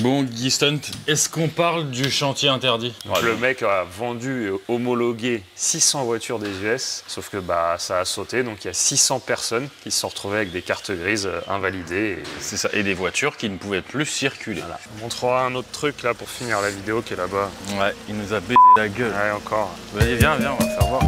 Bon, Guy Stunt, est-ce qu'on parle du chantier interdit? Donc, le mec a vendu et homologué 600 voitures des US, sauf que bah, ça a sauté, donc il y a 600 personnes qui se sont retrouvées avec des cartes grises invalidées. C'est ça, et des voitures qui ne pouvaient plus circuler. Voilà. Je vous montrerai un autre truc là pour finir la vidéo qui est là-bas. Ouais, il nous a baisé la gueule. Ouais, encore. Allez, viens, on va faire voir.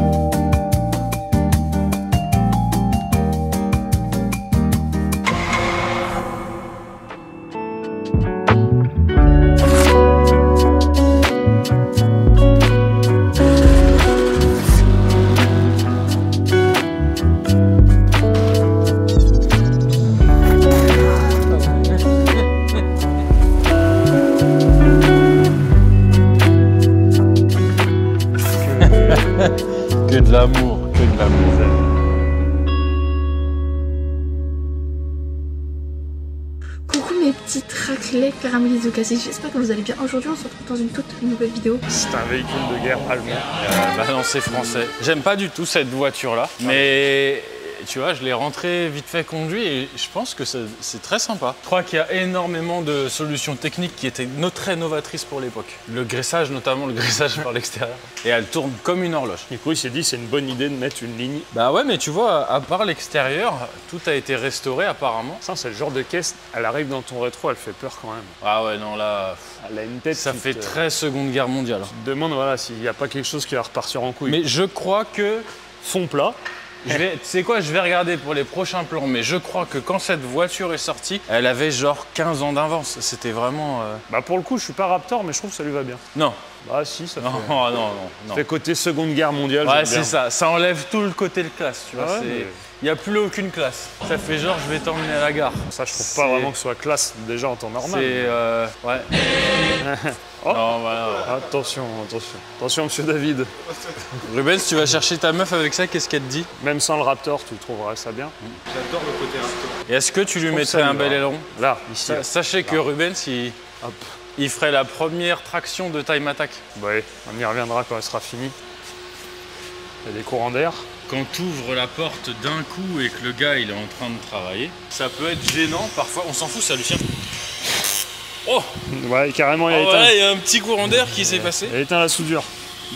Que de l'amour, que de l'amour. Coucou mes petits raclets caramélisés au cassis, j'espère que vous allez bien. Aujourd'hui on se retrouve dans une toute nouvelle vidéo. C'est un véhicule de guerre allemand. Bah non, c'est français. J'aime pas du tout cette voiture-là, mais tu vois, je l'ai rentré vite fait conduit et je pense que c'est très sympa. Je crois qu'il y a énormément de solutions techniques qui étaient très novatrices pour l'époque. Le graissage, notamment le graissage par l'extérieur. Et elle tourne comme une horloge. Du coup, il s'est dit c'est une bonne idée de mettre une ligne. Bah ouais, mais tu vois, à part l'extérieur, tout a été restauré apparemment. Ça, c'est le genre de caisse, elle arrive dans ton rétro, elle fait peur quand même. Ah ouais, non là, Elle a une tête. ça fait très Seconde Guerre mondiale. Tu te demandes voilà, s'il n'y a pas quelque chose qui va repartir en couille. Mais je crois que Fond plat. tu sais quoi, je vais regarder pour les prochains plans, mais je crois que quand cette voiture est sortie, elle avait genre 15 ans d'avance. C'était vraiment... Bah pour le coup, je suis pas Raptor, mais je trouve que ça lui va bien. Non. Bah si, ça Non, fait... non. Ça fait côté Seconde Guerre mondiale. Ouais, j'aime c'est bien. ça. Ça enlève tout le côté de classe, tu vois. Ah ouais, Il mais- n'y a plus aucune classe. Ça fait genre, je vais t'emmener à la gare. Ça, je trouve C'est- pas vraiment que ce soit classe déjà en temps normal. C'est... ouais. Oh. Non, voilà. Attention, attention. Attention, monsieur David. Rubens, tu vas chercher ta meuf avec ça, qu'est-ce qu'elle te dit? Même sans le Raptor, tu trouverais ça bien. J'adore le côté Raptor. Et est-ce que tu lui trouve mettrais ça un lui bel va. aileron? Là, ici. Sachez que Rubens, Hop. il ferait la première traction de Time Attack. Bah oui, on y reviendra quand elle sera finie. Il y a des courants d'air. Quand tu ouvres la porte d'un coup et que le gars il est en train de travailler, ça peut être gênant parfois. On s'en fout, ça, Lucien. Oh, Ouais, carrément, il a oh éteint. voilà, il y a un petit courant d'air qui s'est passé. Il a éteint la soudure.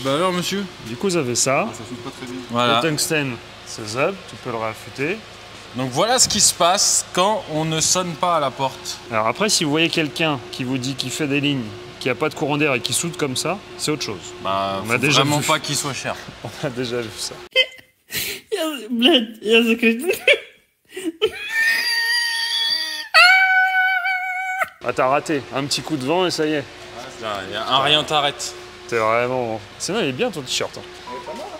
Bah alors, monsieur? Du coup, ça fait ça. Ça fout pas très bien. Voilà. Le tungstène, c'est zab, tu peux le réaffûter. Donc voilà ce qui se passe quand on ne sonne pas à la porte. Alors après, si vous voyez quelqu'un qui vous dit qu'il fait des lignes, qui a pas de courant d'air et qui soude comme ça, c'est autre chose. Bah, On a faut déjà vraiment vu. pas qu'il soit cher. On a déjà vu ça. Ah, t'as raté. Un petit coup de vent et ça y est. Un rien t'arrête. T'es vraiment... Sinon, il est bien ton t-shirt. Hein.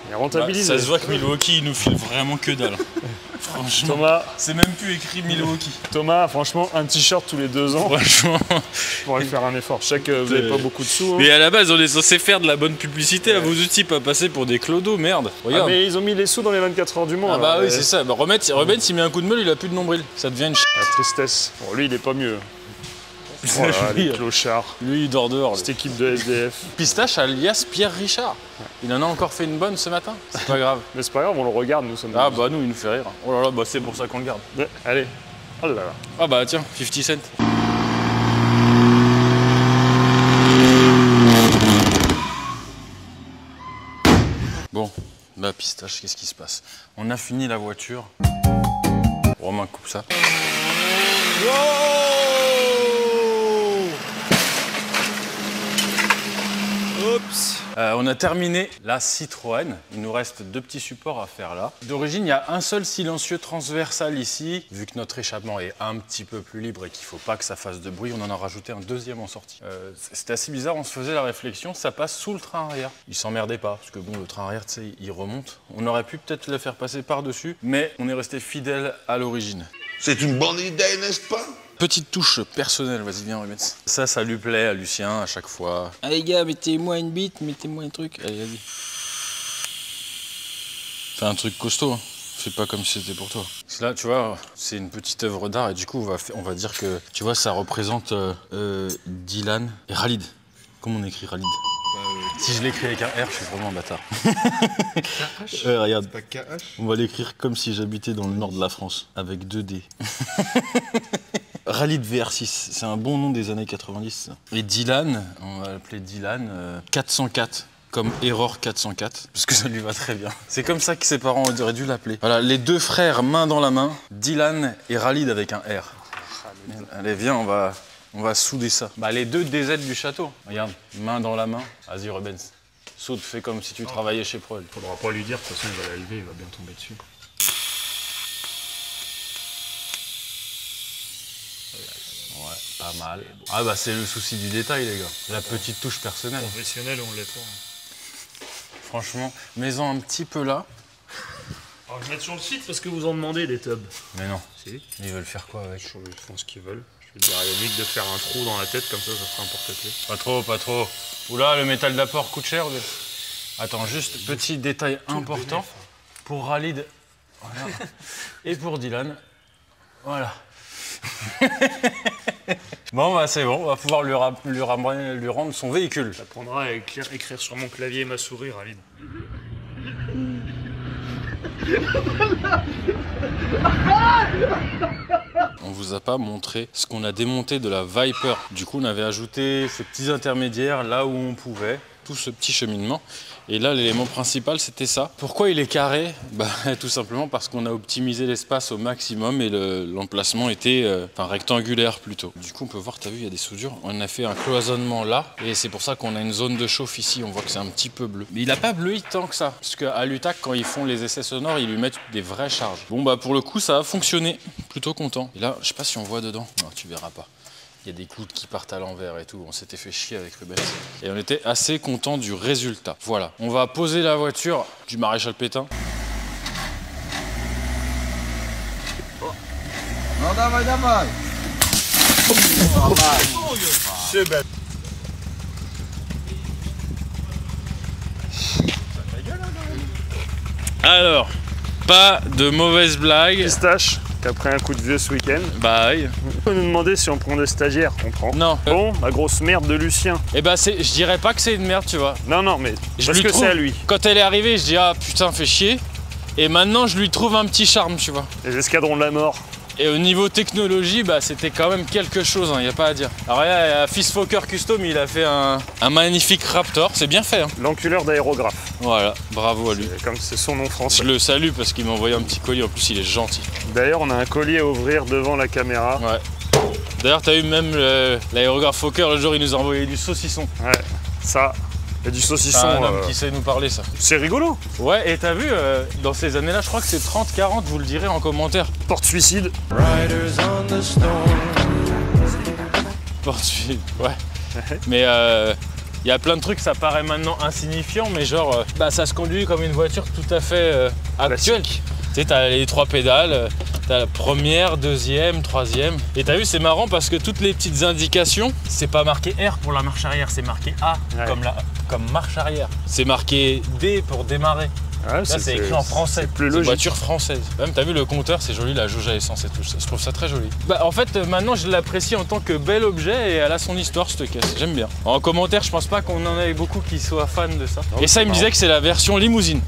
Il est Bah, rentabilisé. ça se voit que Milwaukee il nous file vraiment que dalle. Franchement, Thomas, c'est même plus écrit Milwaukee. Thomas, franchement, un t-shirt tous les 2 ans, Franchement. je pourrais faire un effort. Je sais que vous n'avez pas beaucoup de sous. Hein. Mais à la base, on est censé faire de la bonne publicité à vos outils, pas passer pour des clodos, merde. Ah, Regarde. mais ils ont mis les sous dans les 24 heures du Mans. Ah bah alors, oui, c'est ça. Bah, Rubens, il met un coup de meule, il a plus de nombril. Ça devient une La tristesse. Bon, lui, il est pas mieux. Voilà, les clochards. Lui, il dort dehors. lui. Cette équipe de SDF. Pistache alias Pierre Richard. Il en a encore fait une bonne ce matin. C'est pas grave. Mais c'est pas grave, on le regarde, nous sommes. Ah bah nous, il nous fait rire. Oh là là, bah c'est pour ça qu'on le garde. Ouais, allez. Oh là là. Ah bah tiens, 50 cents. Bon, là, Pistache, qu'est-ce qui se passe? On a fini la voiture. Romain, coupe ça. Oups. On a terminé la Citroën. Il nous reste 2 petits supports à faire là. D'origine, il y a un seul silencieux transversal ici. Vu que notre échappement est un petit peu plus libre et qu'il ne faut pas que ça fasse de bruit, on en a rajouté un deuxième en sortie. C'était assez bizarre, on se faisait la réflexion, ça passe sous le train arrière. Il s'emmerdait pas, parce que bon, le train arrière, tu sais, il remonte. On aurait pu peut-être le faire passer par-dessus, mais on est resté fidèle à l'origine. C'est une bonne idée, n'est-ce pas? Petite touche personnelle, vas-y viens Rubens. Ça lui plaît à Lucien à chaque fois. Allez gars, mettez-moi une bite, mettez-moi un truc. Allez, vas-y. Fais un truc costaud, hein. Fais pas comme si c'était pour toi. Parce que là, tu vois, c'est une petite œuvre d'art et du coup, on va dire que, tu vois, ça représente Dylan et Khalid. Comment on écrit Khalid? Si je l'écris avec un R, je suis vraiment un bâtard. Regarde, Pas KH. on va l'écrire comme si j'habitais dans le nord de la France, avec 2 D. Rallye de VR6, c'est un bon nom des années 90. Ça. Et Dylan, on va l'appeler Dylan 404. Comme Error 404, parce que ça lui va très bien. C'est comme ça que ses parents auraient dû l'appeler. Voilà, les deux frères main dans la main, Dylan et Khalid avec un R. Allez, viens, on va souder ça. Bah, les deux DZ du château. Regarde, main dans la main. Vas-y, Rubens. Soude, fais comme si tu travaillais chez Prol. Faudra pas lui dire, de toute façon, il va l'élever, il va bien tomber dessus. Ouais, pas mal. Ah bah c'est le souci du détail, les gars. La petite touche personnelle. Professionnel, on l'est pas. Franchement, mets-en un petit peu là. Alors, je vais mettre sur le site parce que vous en demandez des tubs. Mais non. Si. Ils veulent faire quoi avec? Ils font ce qu'ils veulent. Je vais dire à Yannick de faire un trou dans la tête, comme ça fera un porte-clés. Pas trop, pas trop. Oula, le métal d'apport coûte cher. Mais... Attends, juste petit détail important. Pour Khalid, voilà. Et pour Dylan, voilà. Bon, bah c'est bon, on va pouvoir lui rendre son véhicule. J'apprendrai à écrire sur mon clavier ma souris, Khalid. On vous a pas montré ce qu'on a démonté de la Viper. Du coup, on avait ajouté ces petits intermédiaires là où on pouvait. Tout ce petit cheminement. Et là, l'élément principal, c'était ça. Pourquoi il est carré? Bah, tout simplement parce qu'on a optimisé l'espace au maximum et l'emplacement était rectangulaire plutôt. Du coup, on peut voir, t'as vu, il y a des soudures. On a fait un cloisonnement là et c'est pour ça qu'on a une zone de chauffe ici. On voit que c'est un petit peu bleu. Mais il n'a pas bleui tant que ça. Parce qu'à l'UTAC, quand ils font les essais sonores, ils lui mettent des vraies charges. Bon, bah pour le coup, ça a fonctionné. Plutôt content. Et là, je sais pas si on voit dedans. Non, tu verras pas. Il y a des coudes qui partent à l'envers et tout. On s'était fait chier avec Rubens. Et on était assez content du résultat. Voilà. On va poser la voiture du maréchal Pétain. No, dawaj, dawaj! C'est bête. Alors, pas de mauvaise blague. Pistache, qu'après un coup de vieux ce week-end. Bye. On peut nous demander si on prend des stagiaires, on prend. Non. Bon, la grosse merde de Lucien. Eh ben, je dirais pas que c'est une merde, tu vois. Non, non, mais parce lui que trouve- c'est à lui. Quand elle est arrivée, je dis ah putain, fait chier. Et maintenant, je lui trouve un petit charme, tu vois. Les escadrons de la mort. Et au niveau technologie, bah, c'était quand même quelque chose, il n'y a pas à dire. Alors là, Fist Fokker Custom, il a fait un magnifique Raptor, c'est bien fait. Hein. L'enculeur d'aérographe. Voilà, bravo à lui. Comme c'est son nom Je français. le salue parce qu'il m'a envoyé un petit colis, en plus il est gentil. D'ailleurs, on a un collier à ouvrir devant la caméra. Ouais. D'ailleurs, t'as eu même l'aérographe Fokker, le jour il nous a envoyé du saucisson. Ouais, ça. Et du C'est saucisson. un homme qui sait nous parler, ça. C'est rigolo. Ouais, et t'as vu, dans ces années-là, je crois que c'est 30-40, vous le direz en commentaire. Porte-suicide. Poursuite, ouais. Mais il y a plein de trucs, ça paraît maintenant insignifiant, mais genre, ça se conduit comme une voiture tout à fait actuelle. Tu sais, t'as les 3 pédales, t'as la première, deuxième, troisième. Et t'as vu, c'est marrant parce que toutes les petites indications, c'est pas marqué R pour la marche arrière, c'est marqué A comme marche arrière. C'est marqué D pour démarrer. Ouais, Là, c'est écrit en français. C'est plus C'est une logique. voiture française. Même, t'as vu le compteur, c'est joli, la jauge à essence et tout. Je trouve ça très joli. Bah, en fait, maintenant, je l'apprécie en tant que bel objet et elle a son histoire, cette caisse. J'aime bien. En commentaire, je pense pas qu'on en ait beaucoup qui soient fans de ça. Non, et ça, c'est il me marrant. disait que c'est la version limousine.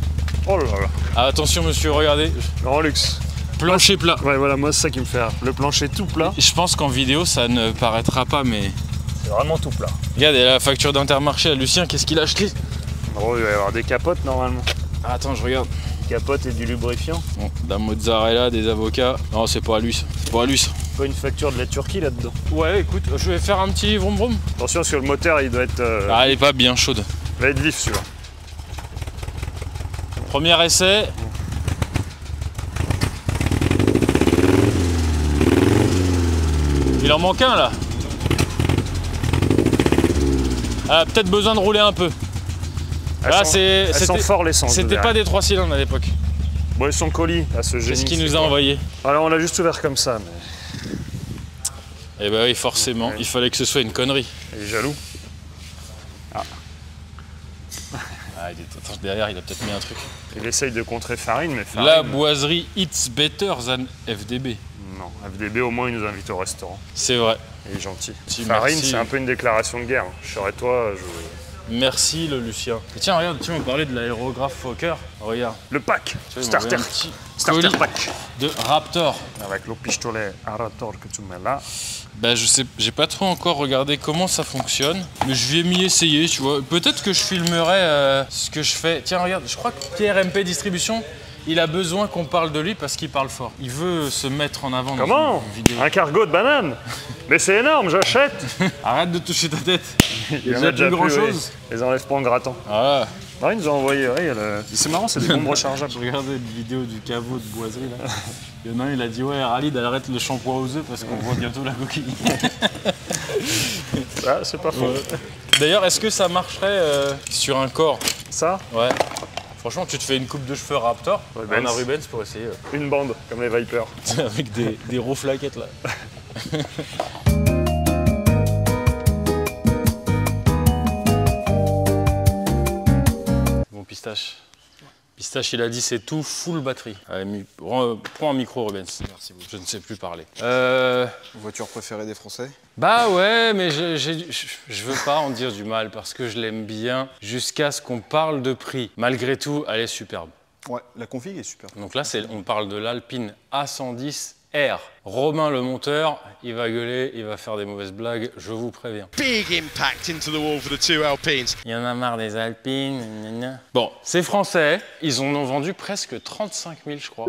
Oh là là. Ah, attention, monsieur, regardez. Grand luxe. Plancher plat. Ouais, voilà, moi, c'est ça qui me fait rire. Le plancher tout plat. Je pense qu'en vidéo, ça ne paraîtra pas, mais. C'est vraiment tout plat. Regarde, il y a la facture d'Intermarché à Lucien, qu'est-ce qu'il a acheté? Oh, il va y avoir des capotes normalement. Ah, attends, je regarde. Des capotes et du lubrifiant. Bon, de la mozzarella, des avocats. Non, c'est pas à lui, ça. C'est pas à lui, ça. Pas une facture de la Turquie là-dedans. Ouais, écoute, je vais faire un petit vroom vroom. Attention parce que le moteur il doit être, Ah, elle est pas bien chaude. va être vif celui-là. Premier essai. Il en manque un là. Elle a peut-être besoin de rouler un peu. Là, Elles sont fort l'essence. C'était pas des 3 cylindres à l'époque. Bon, et son colis à ce génie. C'est ce qu'il nous a envoyé. Alors on l'a juste ouvert comme ça, mais Eh bah oui, forcément, il fallait que ce soit une connerie. il est jaloux. Ah, attends, derrière, il a peut-être mis un truc. Il essaye de contrer Farine, mais Farine... La boiserie It's Better Than FDB. Non, FDB au moins il nous invite au restaurant. C'est vrai. Il est gentil. Si, Farine, merci. c'est un peu une déclaration de guerre. Je serais toi, Merci le Lucien. Et tiens, regarde, tu m'as parlé de l'aérographe Fokker. Regarde. Le pack, Tu vois, il m'a starter, envoyé un petit starter colis pack. de Raptor. Avec le pistolet à Raptor que tu mets là. Bah je sais, j'ai pas trop encore regardé comment ça fonctionne, mais je vais m'y essayer, tu vois. Peut-être que je filmerai ce que je fais. Tiens, regarde, je crois que Pierre MP Distribution, il a besoin qu'on parle de lui parce qu'il parle fort. Il veut se mettre en avant dans Comment une vidéo. Un cargo de bananes. Mais c'est énorme, j'achète. Arrête de toucher ta tête. Il y en a a plus grand oui. chose. Les enlève pas en grattant. Voilà. Non, il nous a envoyé, ouais, c'est marrant, c'est des bombes rechargeables. Je regardais une vidéo du caveau de boiserie là. Il y en a un, il a dit ouais, Ralid, arrête le shampoing aux œufs parce qu'on voit bientôt la coquille. Ah, c'est pas faux. Ouais. D'ailleurs, est-ce que ça marcherait sur un corps? Ça, Ouais. Franchement, tu te fais une coupe de cheveux Raptor, Rubens. on a Rubens pour essayer. une bande, comme les Vipers. Avec des roux flaquettes là. Bon, Pistache. Pistache, il a dit c'est tout, full batterie. Allez, prends un micro, Rubens. Merci beaucoup. Je ne sais plus parler. Voiture préférée des Français? Bah ouais, mais je veux pas en dire du mal parce que je l'aime bien jusqu'à ce qu'on parle de prix. Malgré tout, elle est superbe. Ouais, la config est super. Donc là, on parle de l'Alpine A110 R. Romain le monteur, il va gueuler, il va faire des mauvaises blagues, je vous préviens. Big impact into the wall for the two Alpines. Il y en a marre des Alpines. Gna. Bon, c'est français, ils en ont vendu presque 35 000 je crois.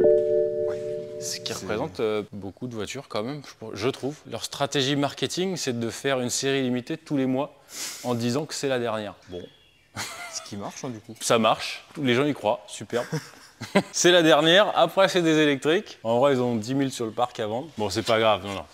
Ce qui représente beaucoup de voitures quand même, je trouve. Leur stratégie marketing, c'est de faire une série limitée tous les mois en disant que c'est la dernière. Bon. Ce qui marche, hein, du coup. Ça marche, les gens y croient, superbe. C'est la dernière, après c'est des électriques. En vrai, ils ont 10 000 sur le parc à vendre. Bon, c'est pas grave, non,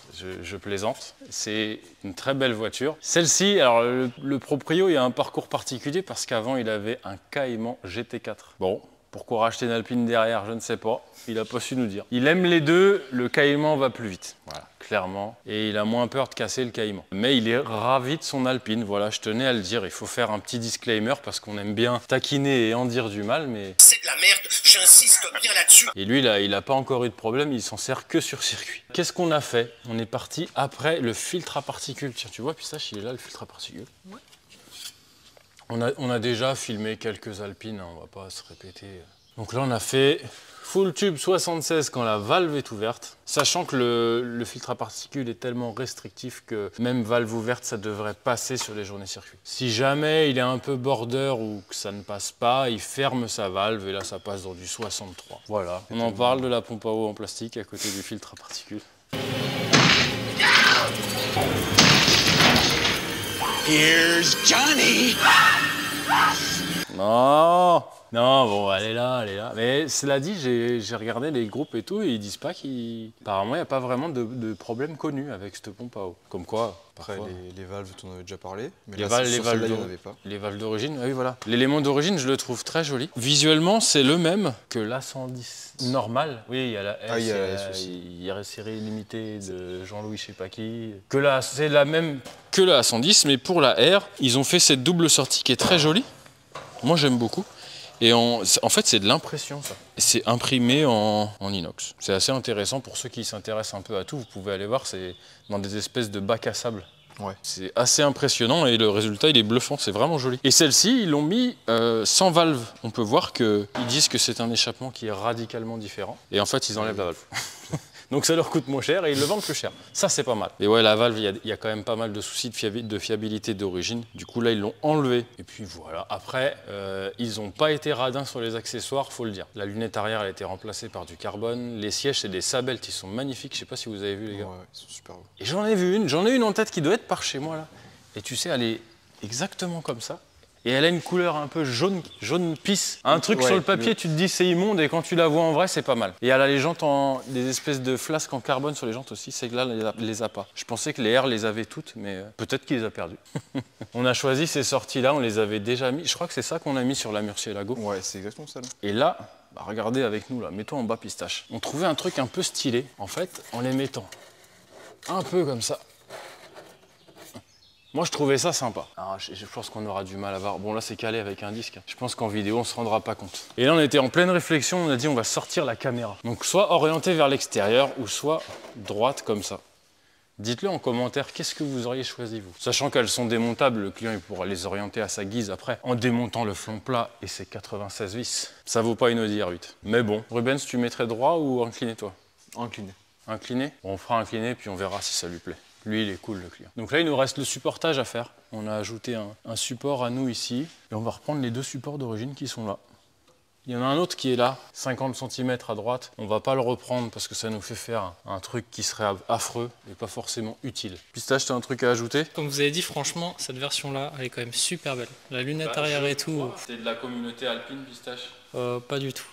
je plaisante. C'est une très belle voiture. Celle-ci, alors le proprio, il y a un parcours particulier parce qu'avant, il avait un Cayman GT4. Bon, pourquoi racheter une Alpine derrière, je ne sais pas. Il a pas su nous dire. Il aime les deux, le Cayman va plus vite. Voilà, clairement. Et il a moins peur de casser le Cayman. Mais il est ravi de son Alpine. Voilà, je tenais à le dire. Il faut faire un petit disclaimer parce qu'on aime bien taquiner et en dire du mal, mais... C'est de la merde, j'insiste bien là-dessus. Et lui, il a pas encore eu de problème, il s'en sert que sur circuit. Qu'est-ce qu'on a fait? On est parti après le filtre à particules. Tiens, tu vois, Pistache, il est là, le filtre à particules. Ouais. On a déjà filmé quelques Alpines, hein, on va pas se répéter. Donc là, on a fait full tube 76 quand la valve est ouverte, sachant que le filtre à particules est tellement restrictif que même valve ouverte, ça devrait passer sur les journées circuit. Si jamais il est un peu border ou que ça ne passe pas, il ferme sa valve et là, ça passe dans du 63. Voilà, on en parle de la pompe à eau en plastique à côté du filtre à particules. Here's Johnny. Non, non, bon, elle est là, elle est là. Mais cela dit, j'ai regardé les groupes et tout, et ils disent pas qu'apparemment, il n'y a pas vraiment de problème connu avec cette pompe à eau. Comme quoi, Après, parfois... les valves, tu en avais déjà parlé. Mais Les là, valves, sur les celle-là, il valves n'y en avait pas. Les valves d'origine, oui, voilà. L'élément d'origine, je le trouve très joli. Visuellement, c'est le même que l'A110 normal. Oui, il y a la S, Ah, il y a la S aussi. il y a la série limitée de Jean-Louis, je sais pas qui. C'est la même que la A110, mais pour la R, ils ont fait cette double sortie qui est très jolie. Moi, j'aime beaucoup. Et en fait, c'est de l'impression, ça. C'est imprimé en inox. C'est assez intéressant pour ceux qui s'intéressent un peu à tout. Vous pouvez aller voir, c'est dans des espèces de bacs à sable. Ouais. C'est assez impressionnant et le résultat, il est bluffant. C'est vraiment joli. Et celle-ci, ils l'ont mis sans valve. On peut voir qu'ils disent que c'est un échappement qui est radicalement différent. Et en fait, ils enlèvent la valve. Donc ça leur coûte moins cher et ils le vendent plus cher. Ça, c'est pas mal. Et ouais, la valve, il y a quand même pas mal de soucis de fiabilité d'origine. Du coup, là, ils l'ont enlevé. Et puis voilà. Après, ils n'ont pas été radins sur les accessoires, faut le dire. La lunette arrière, elle a été remplacée par du carbone. Les sièges, c'est des Sabelt. Ils sont magnifiques. Je sais pas si vous avez vu, les gars. Ouais, ils sont super beaux. Et j'en ai vu une. J'en ai une en tête qui doit être par chez moi, là. Et tu sais, elle est exactement comme ça. Et elle a une couleur un peu jaune pisse. Un truc sur le papier, tu te dis c'est immonde et quand tu la vois en vrai, c'est pas mal. Et elle a les jantes des espèces de flasques en carbone sur les jantes aussi, c'est que là, elle les a pas. Je pensais que les R les avaient toutes, mais peut-être qu'il les a perdues. On a choisi ces sorties-là, on les avait déjà mis. Je crois que c'est ça qu'on a mis sur la Murcielago. Ouais, c'est exactement ça. Là. Et là, bah, regardez avec nous, là, mets-toi en bas, Pistache. On trouvait un truc un peu stylé, en fait, en les mettant un peu comme ça. Moi, je trouvais ça sympa. Alors, je pense qu'on aura du mal à voir. Bon, là, c'est calé avec un disque. Je pense qu'en vidéo, on se rendra pas compte. Et là, on était en pleine réflexion. On a dit, on va sortir la caméra. Donc, soit orientée vers l'extérieur, ou soit droite comme ça. Dites-le en commentaire, qu'est-ce que vous auriez choisi vous? Sachant qu'elles sont démontables, le client il pourra les orienter à sa guise après, en démontant le flanc plat et ses 96 vis. Ça vaut pas une Audi R8. Mais bon, Rubens, tu mettrais droit ou incliné toi? Incliné. Incliné? Bon, on fera incliné puis on verra si ça lui plaît. Lui, il est cool, le client. Donc là, il nous reste le supportage à faire. On a ajouté un support à nous ici. Et on va reprendre les deux supports d'origine qui sont là. Il y en a un autre qui est là, 50 cm à droite. On va pas le reprendre parce que ça nous fait faire un truc qui serait affreux et pas forcément utile. Pistache, tu as un truc à ajouter? Comme vous avez dit, franchement, cette version-là, elle est quand même super belle. La lunette arrière et tout. T'es de la communauté alpine, Pistache? Pas du tout.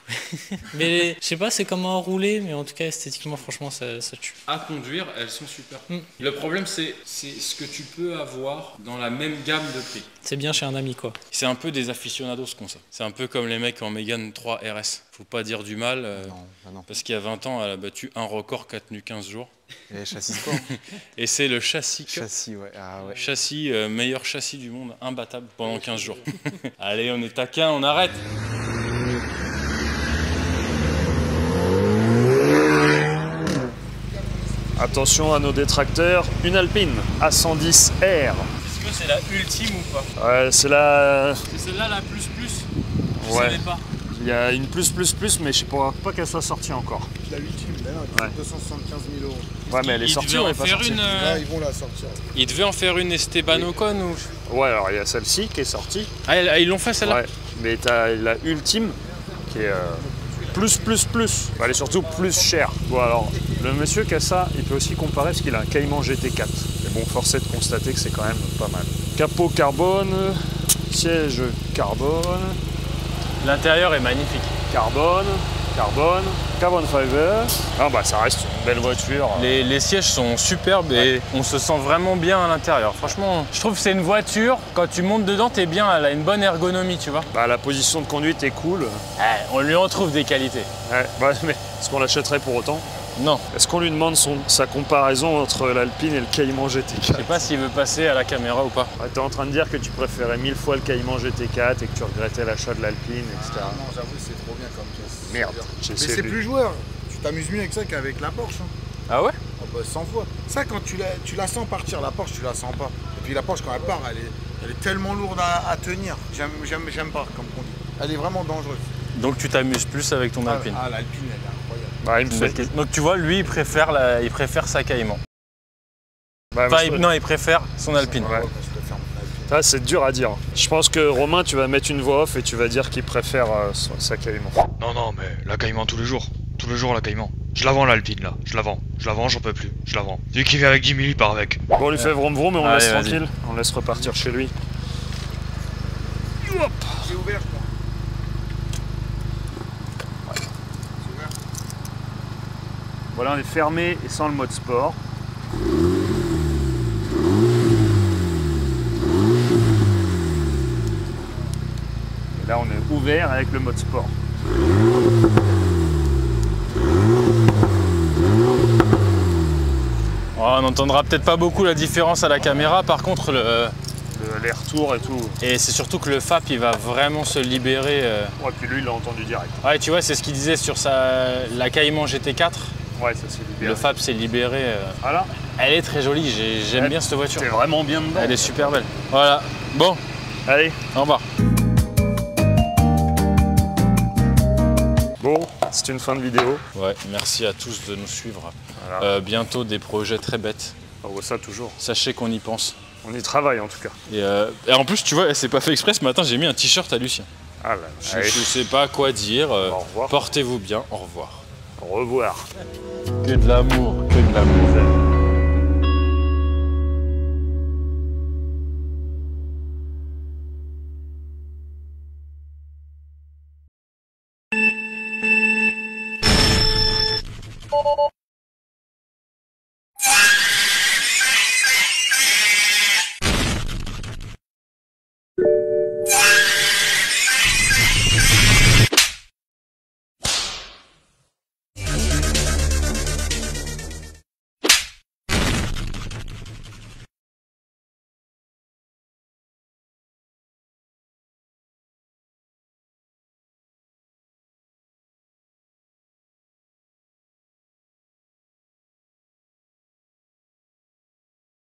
Mais je sais pas, c'est comment enrouler, mais en tout cas, esthétiquement, franchement, ça tue. À conduire, elles sont super. Le problème, c'est ce que tu peux avoir dans la même gamme de prix. C'est bien chez un ami, quoi. C'est un peu des aficionados comme ça. C'est un peu comme les mecs en Mégane 3 RS. Faut pas dire du mal, Non. parce qu'il y a 20 ans, elle a battu un record qui a tenu 15 jours. Et châssis sport. Et c'est le châssis. Châssis, ouais. Ah ouais. Châssis, meilleur châssis du monde, imbattable pendant 15 jours. Allez, on est taquin, on arrête. Attention à nos détracteurs, une Alpine A110R. Est-ce que c'est la ultime ou pas? Ouais, c'est la... C'est celle-là la plus plus? Je Ouais. savais pas. Il y a une plus, mais je sais pas qu'elle soit sortie encore. La ultime, là, Ouais. 275 000 euros. Ouais, mais elle est Il sortie devait ou en elle est pas faire sortie? une, Là, ils vont la sortir. Il devait en faire une Esteban Ocon ou... Ouais, alors il y a celle-ci qui est sortie. Ah, ils l'ont fait celle-là? Ouais, mais t'as la ultime qui est plus. Elle est surtout plus chère. Bon, alors, le monsieur qui a ça, il peut aussi comparer parce qu'il a un Cayman GT4. Mais bon, force est de constater que c'est quand même pas mal. Capot carbone, siège carbone, L'intérieur est magnifique. carbone fiber. Ah bah ça reste une belle voiture. Les sièges sont superbes et on se sent vraiment bien à l'intérieur. Franchement, je trouve que c'est une voiture, quand tu montes dedans, t'es bien, elle a une bonne ergonomie, tu vois. Bah la position de conduite est cool. On lui en trouve des qualités. Ouais, bah, mais est-ce qu'on l'achèterait pour autant? Non, Est-ce qu'on lui demande sa comparaison entre l'Alpine et le Cayman je GT4? sais pas s'il veut passer à la caméra ou pas. Ouais, t'es en train de dire que tu préférais 1000 fois le Cayman GT4 et que tu regrettais l'achat de l'Alpine, etc. Ah non, j'avoue, c'est trop bien comme pièce. Merde, j'ai Mais essayé c'est de- plus joueur. Tu t'amuses mieux avec ça qu'avec la Porsche. Hein. Ah ouais? Oh bah 100 fois. Ça, quand tu la sens partir, la Porsche, tu la sens pas. Et puis la Porsche, quand elle part, elle est tellement lourde à tenir. J'aime pas comme conduite. Elle est vraiment dangereuse. Donc tu t'amuses plus avec ton Alpine. Ah, l'Alpine, elle est incroyable. Bah, il me C'est une belle fait... question. Donc tu vois, lui, il préfère sa Cayman. Bah, Enfin, moi, non, il préfère son Alpine. Ouais. Ouais, je préfère mon Alpine. ça, c'est dur à dire. Je pense que Romain, tu vas mettre une voix off et tu vas dire qu'il préfère sa Cayman. Non, mais la Cayman tous les jours. Tous les jours la Cayman. Je la vends l'Alpine là. Je la vends, j'en peux plus. Je la vends. Celui qui vient avec 10 000, il part avec. Bon, on lui fait vroom vroom et on Allez, laisse vas-y. tranquille. On laisse repartir chez lui. C'est ouvert, je crois. Voilà, on est fermé et sans le mode sport. Et là, on est ouvert avec le mode sport. Oh, on n'entendra peut-être pas beaucoup la différence à la caméra, par contre, Les retours et tout. et c'est surtout que le FAP, il va vraiment se libérer. Ouais, puis lui, il l'a entendu direct. Ouais, tu vois, c'est ce qu'il disait sur la Cayman GT4. Ouais, ça s'est libéré. Le FAP s'est libéré. Voilà, Elle est très jolie, j'aime bien cette voiture. t'es vraiment bien dedans. Elle est super belle. Voilà. Bon, Allez, au revoir. bon, c'est une fin de vidéo. Ouais, merci à tous de nous suivre. Voilà. Bientôt des projets très bêtes. On voit ça toujours. Sachez qu'on y pense. On y travaille en tout cas. Et en plus, tu vois, c'est pas fait exprès. Ce matin, j'ai mis un t-shirt à Lucien. Ah là, Je allez, sais pas quoi dire. au revoir. Portez-vous bien. Au revoir. Au revoir. Que de l'amour, que de l'amour.